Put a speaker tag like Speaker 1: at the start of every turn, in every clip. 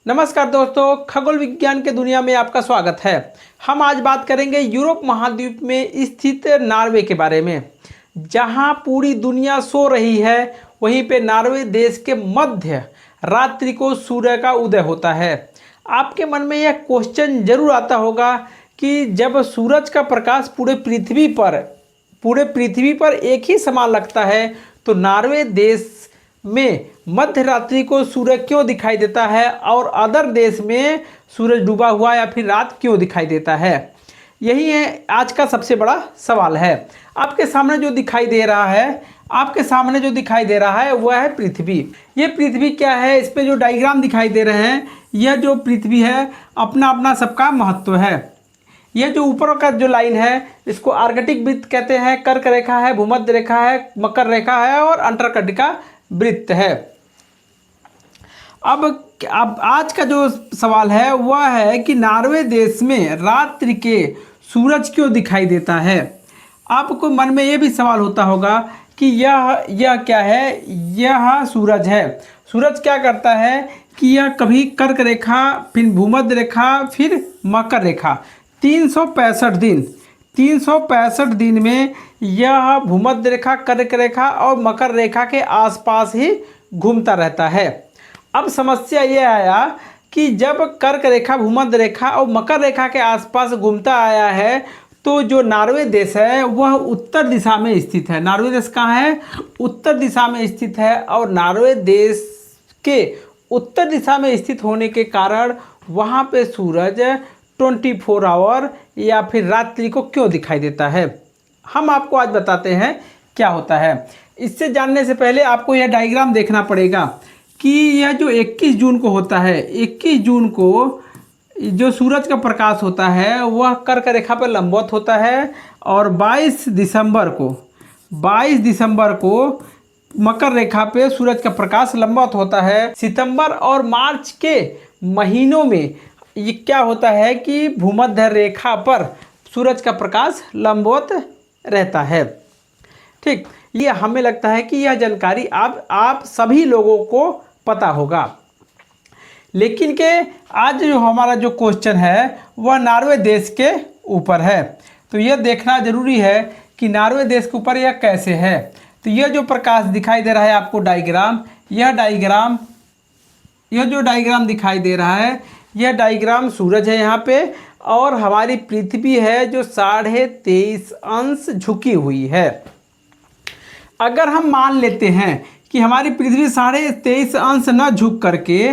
Speaker 1: नमस्कार दोस्तों, खगोल विज्ञान के दुनिया में आपका स्वागत है। हम आज बात करेंगे यूरोप महाद्वीप में स्थित नॉर्वे के बारे में। जहां पूरी दुनिया सो रही है, वहीं पे नॉर्वे देश के मध्य रात्रि को सूर्य का उदय होता है। आपके मन में यह क्वेश्चन जरूर आता होगा कि जब सूरज का प्रकाश पूरे पृथ्वी पर एक ही समान लगता है, तो नॉर्वे देश में मध्य रात्रि को सूरज क्यों दिखाई देता है और अदर देश में सूरज डूबा हुआ या फिर रात क्यों दिखाई देता है। यही है आज का सबसे बड़ा सवाल है। आपके सामने जो दिखाई दे रहा है वह है पृथ्वी। ये पृथ्वी क्या है, इस पे जो डायग्राम दिखाई दे रहे हैं, यह जो पृथ्वी है अपना अपना सबका महत्व है। यह जो ऊपर का जो लाइन है, इसको आर्कटिक वृत्त कहते हैं, कर्क रेखा है, भूमध्य रेखा है, मकर रेखा है और अंटार्कटिका वृत्त है। अब आज का जो सवाल है वह है कि नॉर्वे देश में रात्रि के सूरज क्यों दिखाई देता है। आपको मन में ये भी सवाल होता होगा कि यह क्या है। यह सूरज है। सूरज क्या करता है कि यह कभी कर्क रेखा, फिर भूमध्य रेखा, फिर मकर रेखा, 365 दिन में यह भूमध्य रेखा, कर्क रेखा और मकर रेखा के आसपास ही घूमता रहता है। अब समस्या यह आया कि जब कर्क रेखा, भूमध्य रेखा और मकर रेखा के आसपास घूमता आया है, तो जो नॉर्वे देश है वह उत्तर दिशा में स्थित है। नॉर्वे देश कहाँ है? उत्तर दिशा में स्थित है। और नॉर्वे देश के उत्तर दिशा में स्थित होने के कारण वहाँ पे सूरज 24 आवर या फिर रात्रि को क्यों दिखाई देता है, हम आपको आज बताते हैं क्या होता है। इससे जानने से पहले आपको यह डायग्राम देखना पड़ेगा कि यह जो 21 जून को होता है, 21 जून को जो सूरज का प्रकाश होता है वह कर्क रेखा पर लंबवत होता है। और 22 दिसंबर को मकर रेखा पे सूरज का प्रकाश लंबवत होता है। सितंबर और मार्च के महीनों में ये क्या होता है कि भूमध्य रेखा पर सूरज का प्रकाश लंबवत रहता है। ठीक, ये हमें लगता है कि यह जानकारी आप सभी लोगों को पता होगा। लेकिन के आज जो हमारा जो क्वेश्चन है वह नॉर्वे देश के ऊपर है। तो यह देखना जरूरी है कि नॉर्वे देश के ऊपर यह कैसे है। तो यह जो प्रकाश दिखाई दे रहा है आपको डायग्राम, यह जो डायग्राम दिखाई दे रहा है, यह डायग्राम सूरज है यहाँ पे, और हमारी पृथ्वी है जो 23.5 अंश झुकी हुई है। अगर हम मान लेते हैं कि हमारी पृथ्वी 23.5 अंश न झुक करके,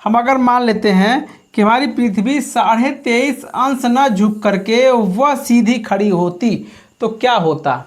Speaker 1: अगर मान लेते हैं कि हमारी पृथ्वी 23.5 अंश न झुक करके वह सीधी खड़ी होती, तो क्या होता।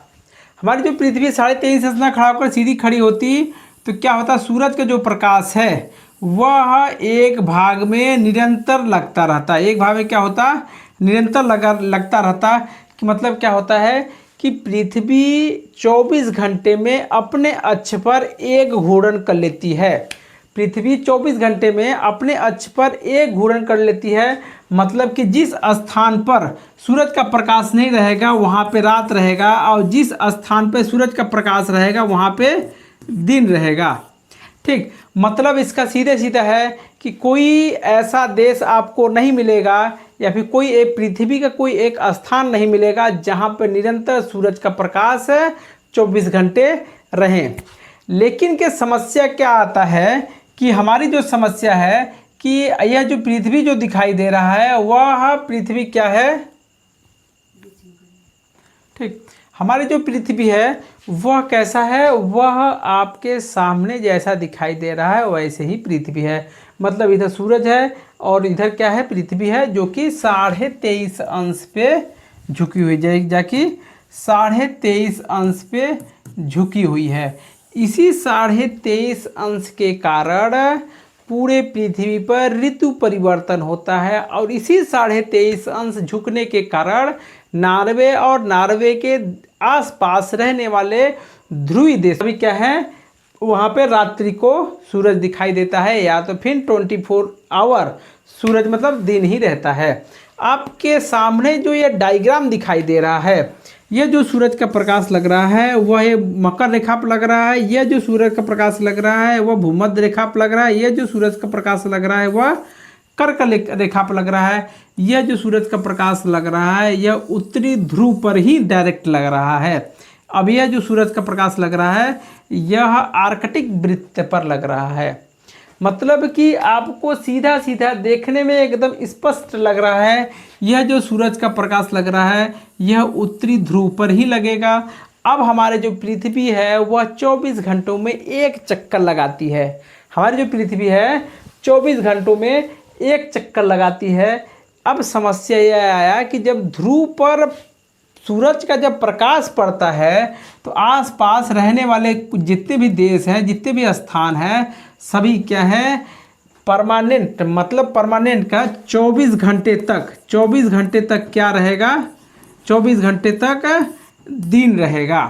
Speaker 1: हमारी जो पृथ्वी 23.5 अंश न खड़ा होकर सीधी खड़ी होती, तो क्या होता, सूरज का जो प्रकाश है वह एक भाग में निरंतर लगता रहता। एक भाग में क्या होता, निरंतर लगता रहता। कि मतलब क्या होता है कि पृथ्वी 24 घंटे में अपने अक्ष पर एक घूर्णन कर लेती है। पृथ्वी 24 घंटे में अपने अक्ष पर एक घूर्णन कर लेती है। मतलब कि जिस स्थान पर सूरज का प्रकाश नहीं रहेगा वहाँ पे रात रहेगा, और जिस स्थान पे सूरज का प्रकाश रहेगा वहाँ पे दिन रहेगा। ठीक, मतलब इसका सीधे सीधा है कि कोई ऐसा देश आपको नहीं मिलेगा या फिर कोई एक पृथ्वी का कोई एक स्थान नहीं मिलेगा जहाँ पर निरंतर सूरज का प्रकाश 24 घंटे रहें। लेकिन के समस्या क्या आता है कि हमारी जो समस्या है कि यह जो पृथ्वी जो दिखाई दे रहा है वह पृथ्वी क्या है। ठीक, हमारी जो पृथ्वी है वह कैसा है, वह आपके सामने जैसा दिखाई दे रहा है वैसे ही पृथ्वी है। मतलब इधर सूरज है और इधर क्या है, पृथ्वी है, जो कि 23.5 अंश पे झुकी हुई जाकि 23.5 अंश पे झुकी हुई है। इसी 23.5 अंश के कारण पूरे पृथ्वी पर ऋतु परिवर्तन होता है, और इसी 23.5 अंश झुकने के कारण नॉर्वे और नॉर्वे के आसपास रहने वाले ध्रुवीय देश भी क्या है, वहाँ पे रात्रि को सूरज दिखाई देता है, या तो फिर 24 आवर सूरज मतलब दिन ही रहता है। आपके सामने जो ये डायग्राम दिखाई दे रहा है, यह जो सूरज का प्रकाश लग रहा है वह ये मकर रेखा पर लग रहा है। यह जो सूरज का प्रकाश लग रहा है वह भूमध्य रेखा पर लग रहा है। यह जो सूरज का प्रकाश लग रहा है वह कर्क रेखा पर लग रहा है, यह जो सूरज का प्रकाश लग रहा है यह उत्तरी ध्रुव पर ही डायरेक्ट लग रहा है। अब यह जो सूरज का प्रकाश लग रहा है यह आर्कटिक वृत्त पर लग रहा है। मतलब कि आपको सीधा सीधा देखने में एकदम स्पष्ट लग रहा है यह जो सूरज का प्रकाश लग रहा है यह उत्तरी ध्रुव पर ही लगेगा। अब हमारे जो पृथ्वी है वह 24 घंटों में एक चक्कर लगाती है। हमारी जो पृथ्वी है 24 घंटों में एक चक्कर लगाती है। अब समस्या यह आया कि जब ध्रुव पर सूरज का जब प्रकाश पड़ता है तो आसपास रहने वाले जितने भी देश हैं, जितने भी स्थान हैं, सभी क्या हैं, परमानेंट, मतलब परमानेंट का 24 घंटे तक क्या रहेगा, 24 घंटे तक दिन रहेगा।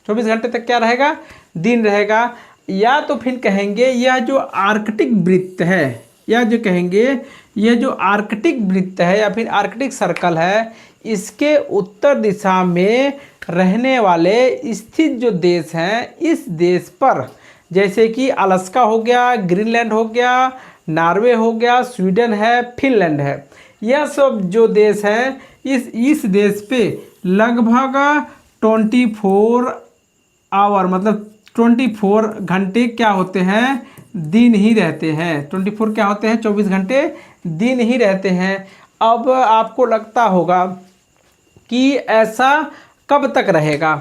Speaker 1: 24 घंटे तक क्या रहेगा, दिन रहेगा। या तो फिर कहेंगे यह जो आर्कटिक वृत्त है, या जो कहेंगे यह जो आर्कटिक वृत्त है या फिर आर्कटिक सर्कल है, इसके उत्तर दिशा में रहने वाले स्थित जो देश हैं, इस देश पर जैसे कि अलास्का हो गया, ग्रीनलैंड हो गया, नॉर्वे हो गया, स्वीडन है, फिनलैंड है, यह सब जो देश हैं इस देश पे लगभग 24 आवर मतलब 24 घंटे क्या होते हैं, दिन ही रहते हैं। 24 क्या होते हैं, 24 घंटे दिन ही रहते हैं। अब आपको लगता होगा कि ऐसा कब तक रहेगा।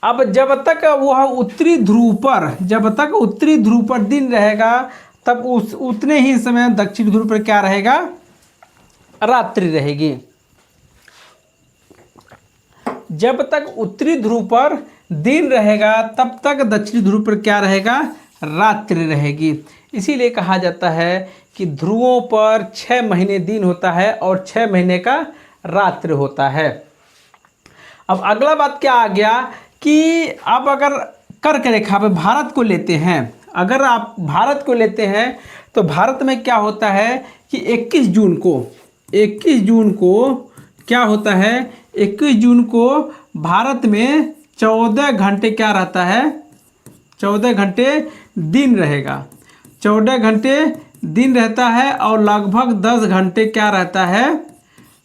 Speaker 1: अब जब तक वह उत्तरी ध्रुव पर दिन रहेगा तब उतने ही समय दक्षिण ध्रुव पर क्या रहेगा, रात्रि रहेगी। जब तक उत्तरी ध्रुव पर दिन रहेगा तब तक दक्षिणी ध्रुव पर क्या रहेगा, रात्रि रहेगी। इसीलिए कहा जाता है कि ध्रुवों पर 6 महीने दिन होता है और 6 महीने का रात्रि होता है। अब अगला बात क्या आ गया कि अब अगर कर्क रेखा पे भारत को लेते हैं, अगर आप भारत को लेते हैं तो भारत में क्या होता है कि 21 जून को क्या होता है, 21 जून को भारत में 14 घंटे क्या रहता है, 14 घंटे दिन रहेगा, 14 घंटे दिन रहता है और लगभग 10 घंटे क्या रहता है,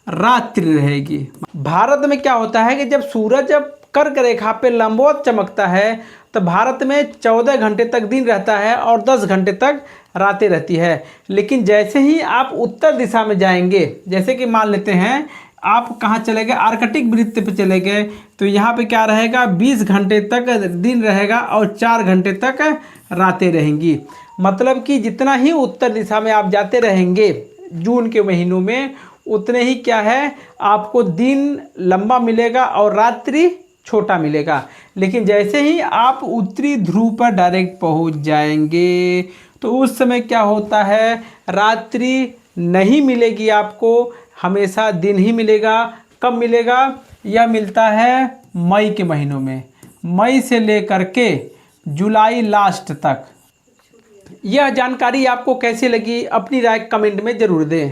Speaker 1: रात्रि रहेगी। भारत में क्या होता है कि जब सूरज कर्क रेखा पे लंबवत चमकता है तो भारत में 14 घंटे तक दिन रहता है और 10 घंटे तक रातें रहती है। लेकिन जैसे ही आप उत्तर दिशा में जाएंगे, जैसे कि मान लेते हैं आप कहाँ चले गए, आर्कटिक वृत्त पे चले गए, तो यहाँ पे क्या रहेगा, 20 घंटे तक दिन रहेगा और 4 घंटे तक रातें रहेंगी। मतलब कि जितना ही उत्तर दिशा में आप जाते रहेंगे जून के महीनों में, उतने ही क्या है, आपको दिन लंबा मिलेगा और रात्रि छोटा मिलेगा। लेकिन जैसे ही आप उत्तरी ध्रुव पर डायरेक्ट पहुंच जाएंगे तो उस समय क्या होता है, रात्रि नहीं मिलेगी आपको, हमेशा दिन ही मिलेगा। कब मिलेगा, यह मिलता है मई के महीनों में, मई से लेकर के जुलाई लास्ट तक। यह जानकारी आपको कैसी लगी अपनी राय कमेंट में ज़रूर दें।